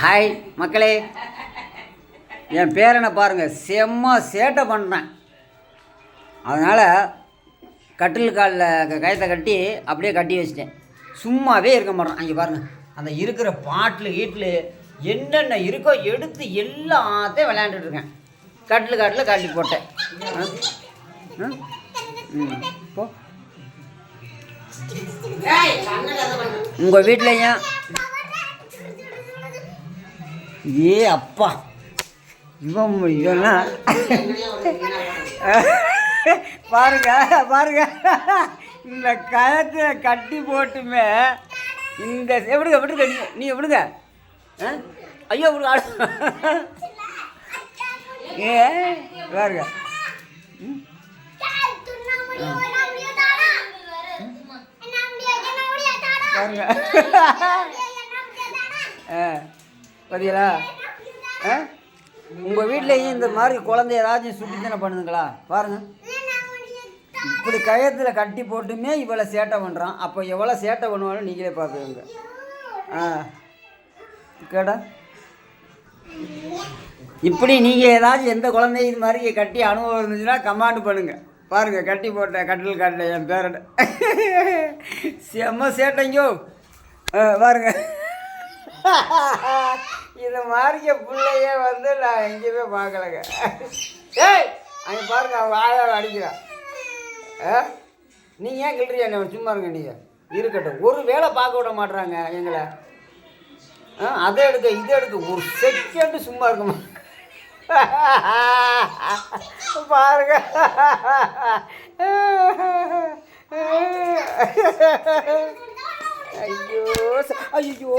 Hi மக்களே, என் பேரனை பாருங்கள், செம்ம சேட்டை பண்ணுறேன். அதனால் கட்டில் காலில் கயத்தை கட்டி அப்படியே கட்டி வச்சிட்டேன். சும்மாவே இருக்க மாட்டேன். அங்கே பாருங்கள், அந்த இருக்கிற பாட்டில் வீட்டில் என்னென்ன இருக்கோ எடுத்து எல்லாத்தையும் விளையாண்டுட்ருக்கேன். காட்டில் கட்டி போட்டேன். போ. உங்கள் வீட்லையும் அப்பா இவன்னா பாருங்க இந்த கயத்தை கட்டி போட்டுமே இந்த எப்படிங்க நீ எப்படிங்க ஐயோ எப்படி பாருங்க பாருங்க பார்த்தீங்களா? உங்கள் வீட்லேயும் இந்த மாதிரி குழந்தை ஏதாச்சும் சுட்டி தானே பண்ணுதுங்களா? பாருங்கள், இப்படி கயத்தில் கட்டி போட்டுமே இவ்வளோ சேட்டை பண்ணுறான். அப்போ எவ்வளோ சேட்டை பண்ணுவாலும் நீங்களே பார்க்குறீங்க. கேடா, இப்படி நீங்கள் ஏதாச்சும் எந்த குழந்தை இது மாதிரி கட்டி அனுபவம் இருந்துச்சுன்னா கமாண்ட் பண்ணுங்கள். பாருங்கள், கட்டி போட்டேன் கட்டில் காட்டில் என் பேரனை செம்ம சேட்டைங்கோ. பாருங்க, இது மாதிரிக்க பிள்ளையே வந்து நான் எங்கேயுமே பார்க்கலங்க. ஏய், அங்கே பாருங்க, அவங்க ஆயாவை அடிக்கிறான். நீங்கள் ஏன் கிள்றியா? சும்மா இருங்க. நீங்கள் இருக்கட்டும், ஒரு வேலை பார்க்க விட மாட்டுறாங்க எங்களை. அதை எடுக்க இதை எடுக்க ஒரு செகண்டு சும்மா இருக்குமா? பாருங்க, ஐயோ ஐயோ.